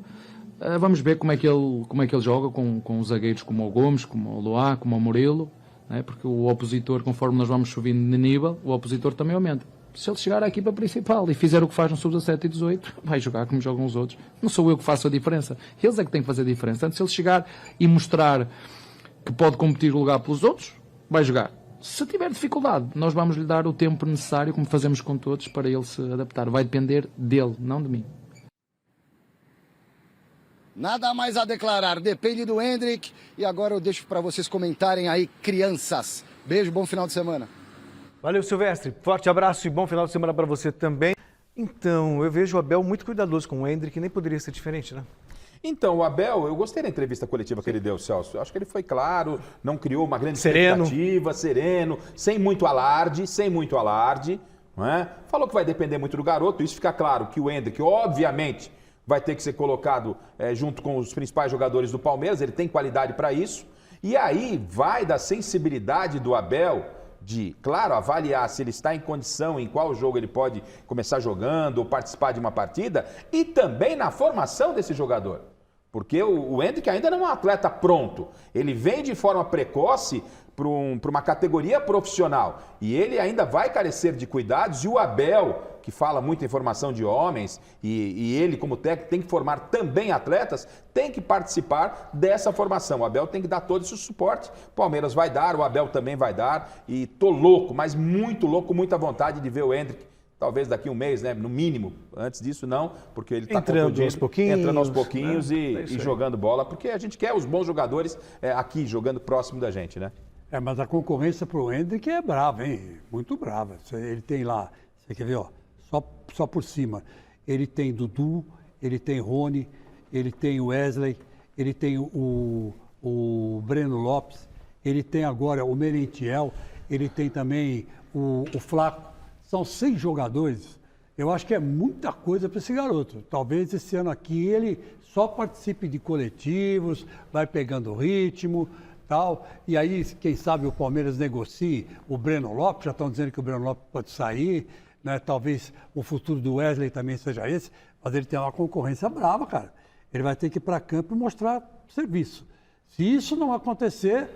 Vamos ver como é que ele joga com os zagueiros como o Gomes, como o Loá, como o Murilo. É? Porque o opositor, conforme nós vamos subindo de nível, o opositor também aumenta. Se ele chegar à equipa principal e fizer o que faz no sub-17 e 18, vai jogar como jogam os outros. Não sou eu que faço a diferença. Eles é que têm que fazer a diferença. Antes, se ele chegar e mostrar que pode competir o lugar pelos outros, vai jogar. Se tiver dificuldade, nós vamos lhe dar o tempo necessário, como fazemos com todos, para ele se adaptar. Vai depender dele, não de mim. Nada mais a declarar, depende do Endrick. E agora eu deixo para vocês comentarem aí, crianças. Beijo, bom final de semana. Valeu, Silvestre. Forte abraço e bom final de semana para você também. Então, eu vejo o Abel muito cuidadoso com o Endrick, nem poderia ser diferente, né? Então, o Abel, eu gostei da entrevista coletiva que ele deu, Celso. Eu acho que ele foi claro, não criou uma grande expectativa, sereno, sem muito alarde, não é? Falou que vai depender muito do garoto, isso fica claro que o Endrick, obviamente, vai ter que ser colocado junto com os principais jogadores do Palmeiras, ele tem qualidade para isso. E aí vai da sensibilidade do Abel de, claro, avaliar se ele está em condição, em qual jogo ele pode começar jogando ou participar de uma partida, e também na formação desse jogador. Porque o Endrick ainda não é um atleta pronto. Ele vem de forma precoce para uma categoria profissional. E ele ainda vai carecer de cuidados. E o Abel, que fala muito em formação de homens, e ele, como técnico, tem que formar também atletas, tem que participar dessa formação. O Abel tem que dar todo esse suporte. O Palmeiras vai dar, o Abel também vai dar. E tô louco, mas muito louco, muita vontade de ver o Endrick. Talvez daqui um mês, né? No mínimo. Antes disso, não, porque ele está entrando aos pouquinhos, e jogando bola, porque a gente quer os bons jogadores aqui, jogando próximo da gente, né? Mas a concorrência para o Endrick é brava, hein? Muito brava. Ele tem lá, você quer ver, ó, só por cima. Ele tem Dudu, ele tem Rony, ele tem Wesley, ele tem o Breno Lopes, ele tem agora o Merentiel, ele tem também o Flaco. São 6 jogadores. Eu acho que é muita coisa para esse garoto. Talvez esse ano aqui ele só participe de coletivos, vai pegando ritmo, tal. E aí, quem sabe o Palmeiras negocie o Breno Lopes. Já estão dizendo que o Breno Lopes pode sair, né? Talvez o futuro do Wesley também seja esse. Mas ele tem uma concorrência brava, cara. Ele vai ter que ir para campo e mostrar serviço. Se isso não acontecer,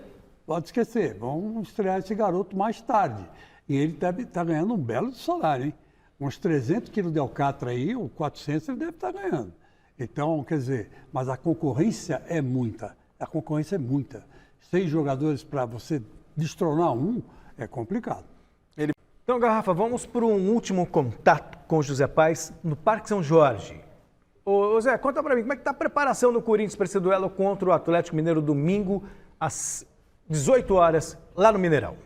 pode esquecer. Vamos estrear esse garoto mais tarde. E ele deve estar ganhando um belo salário, hein? Uns 300 quilos de alcatra aí, ou 400 ele deve estar ganhando. Então, quer dizer, mas a concorrência é muita. 6 jogadores para você destronar um é complicado. Então, Garrafa, vamos para um último contato com o José Paes no Parque São Jorge. Ô Zé, conta para mim, como é que está a preparação do Corinthians para esse duelo contra o Atlético Mineiro domingo às 18 horas lá no Mineirão?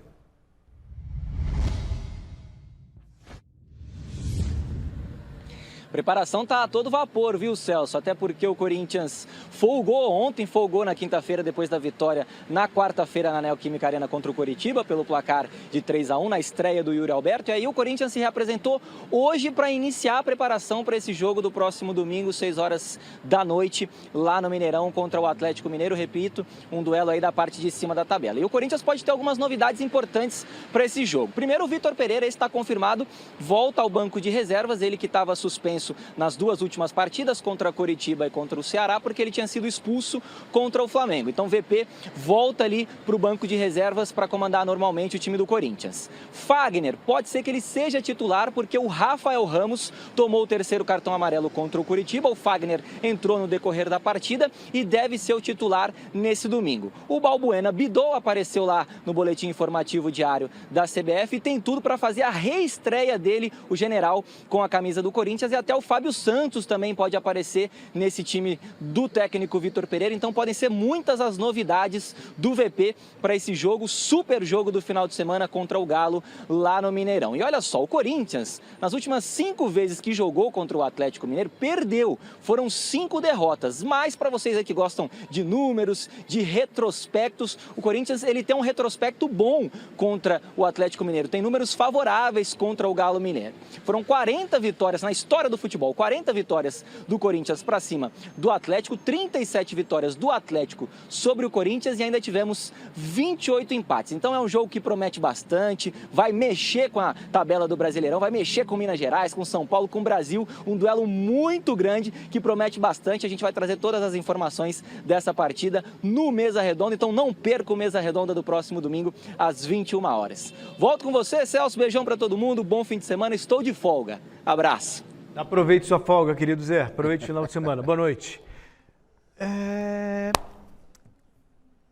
Preparação tá a todo vapor, viu, Celso? Até porque o Corinthians folgou na quinta-feira depois da vitória na quarta-feira na Neoquímica Arena contra o Coritiba pelo placar de 3-1 na estreia do Yuri Alberto. E aí o Corinthians se reapresentou hoje para iniciar a preparação para esse jogo do próximo domingo, 6 horas da noite, lá no Mineirão contra o Atlético Mineiro. Repito, um duelo aí da parte de cima da tabela. E o Corinthians pode ter algumas novidades importantes para esse jogo. Primeiro, o Vitor Pereira está confirmado, volta ao banco de reservas, ele que estava suspenso nas 2 últimas partidas contra a Coritiba e contra o Ceará, porque ele tinha sido expulso contra o Flamengo. Então o VP volta ali para o banco de reservas para comandar normalmente o time do Corinthians. Fagner, pode ser que ele seja titular, porque o Rafael Ramos tomou o 3º cartão amarelo contra o Coritiba. O Fagner entrou no decorrer da partida e deve ser o titular nesse domingo. O Balbuena Bidô apareceu lá no boletim informativo diário da CBF e tem tudo para fazer a reestreia dele, o general, com a camisa do Corinthians, e até o Fábio Santos também pode aparecer nesse time do técnico Vitor Pereira. Então podem ser muitas as novidades do VP para esse jogo, super jogo do final de semana contra o Galo lá no Mineirão. E olha só, o Corinthians, nas últimas 5 vezes que jogou contra o Atlético Mineiro, perdeu. Foram 5 derrotas. Mas para vocês aí que gostam de números, de retrospectos, o Corinthians ele tem um retrospecto bom contra o Atlético Mineiro. Tem números favoráveis contra o Galo Mineiro. Foram 40 vitórias na história do futebol, 40 vitórias do Corinthians para cima do Atlético, 37 vitórias do Atlético sobre o Corinthians e ainda tivemos 28 empates. Então é um jogo que promete bastante, vai mexer com a tabela do Brasileirão, vai mexer com Minas Gerais, com São Paulo, com o Brasil, um duelo muito grande que promete bastante. A gente vai trazer todas as informações dessa partida no Mesa Redonda, então não perca o Mesa Redonda do próximo domingo às 21 horas. Volto com você, Celso, beijão para todo mundo, bom fim de semana, estou de folga. Abraço. Aproveite sua folga, querido Zé. Aproveite o final de semana. Boa noite.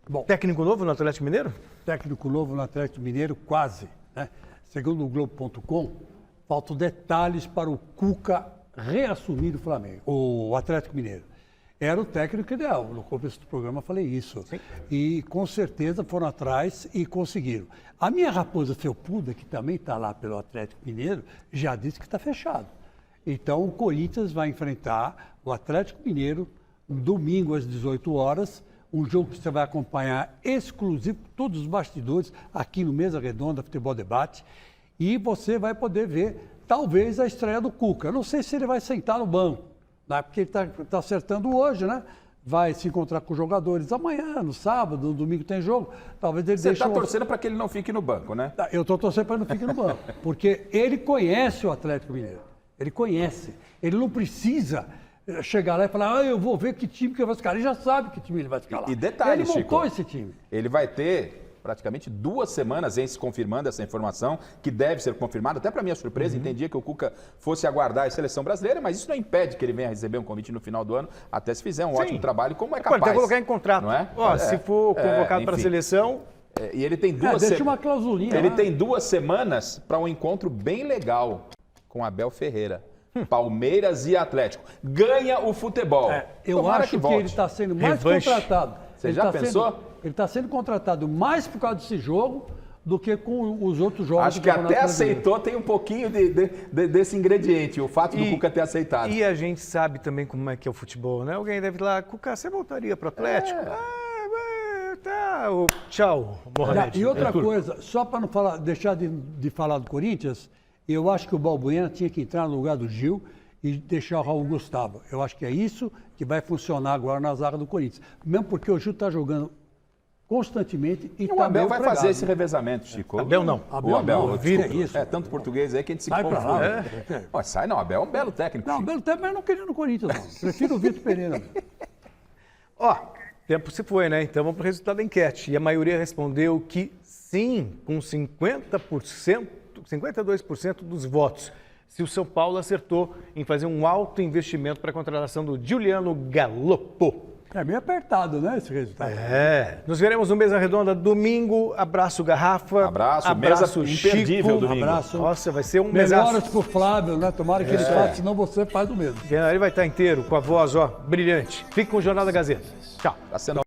Bom, técnico novo no Atlético Mineiro? Técnico novo no Atlético Mineiro, quase, né? Segundo o Globo.com, faltam detalhes para o Cuca reassumir o Atlético Mineiro. era o técnico ideal. No começo do programa eu falei isso. Sim. E com certeza foram atrás e conseguiram. A minha raposa felpuda, que também está lá pelo Atlético Mineiro, já disse que está fechado. Então o Corinthians vai enfrentar o Atlético Mineiro domingo às 18 horas, um jogo que você vai acompanhar exclusivo, todos os bastidores, aqui no Mesa Redonda, Futebol Debate, e você vai poder ver, talvez, a estreia do Cuca. Eu não sei se ele vai sentar no banco, né? Porque ele está acertando hoje, né? Vai se encontrar com os jogadores amanhã, no sábado, no domingo tem jogo. Talvez ele deixe. Você está torcendo para que ele não fique no banco, né? Eu estou torcendo para que ele não fique no banco, porque ele conhece o Atlético Mineiro. Ele conhece. Ele não precisa chegar lá e falar, eu vou ver que time que eu vou escalar. Ele já sabe que time ele vai escalar. E detalhe, ele montou Chico, esse time. Ele vai ter praticamente 2 semanas em se confirmando essa informação, que deve ser confirmada. Até para minha surpresa, entendia que o Cuca fosse aguardar a seleção brasileira, mas isso não impede que ele venha receber um convite no final do ano, até se fizer um ótimo trabalho, como é capaz. Pode até colocar em contrato. Não é? Ó, se for convocado para a seleção... E ele tem 2 deixa uma clausulinha. Ele lá. tem 2 semanas para um encontro bem legal com Abel Ferreira. Palmeiras e Atlético. Ganha o futebol. Eu Tomara acho que volte. ele está sendo mais Revanche. contratado. Você já pensou? Ele está sendo contratado mais por causa desse jogo do que com os outros jogos. Acho que até aceitou, tem um pouquinho desse ingrediente, o fato do Cuca ter aceitado. E a gente sabe também como é que é o futebol, né? Alguém deve falar, Cuca, você voltaria para o Atlético? Tá. Tchau, Mohamed. E outra coisa, só para não deixar de falar do Corinthians, eu acho que o Balbuena tinha que entrar no lugar do Gil e deixar o Raul Gustavo. Eu acho que é isso que vai funcionar agora na zaga do Corinthians. Mesmo porque o Gil está jogando constantemente e o Abel vai fazer esse revezamento, Chico. Abel não. O Abel não, desculpa. isso. Tanto português aí que a gente se Sai pra confunde. lá. Sai não, Abel é um belo técnico. Não, Chico. belo tempo, mas eu não queria no Corinthians, não. Prefiro o Vitor Pereira. Ó, tempo se foi, né? Então vamos para o resultado da enquete. E a maioria respondeu que sim, com 52% dos votos. Se o São Paulo acertou em fazer um alto investimento para a contratação do Giuliano Galoppo. É meio apertado, né, esse resultado. Nos veremos no Mesa Redonda domingo. Abraço, Garrafa. Abraço, mesa imperdível domingo. Abraço. Nossa, vai ser um mesaço. Melhoras pro Flávio, né? Tomara que ele faça, senão você faz o mesmo. Ele vai estar inteiro, com a voz, ó, brilhante. Fique com o Jornal da Gazeta. Tchau. Tá sendo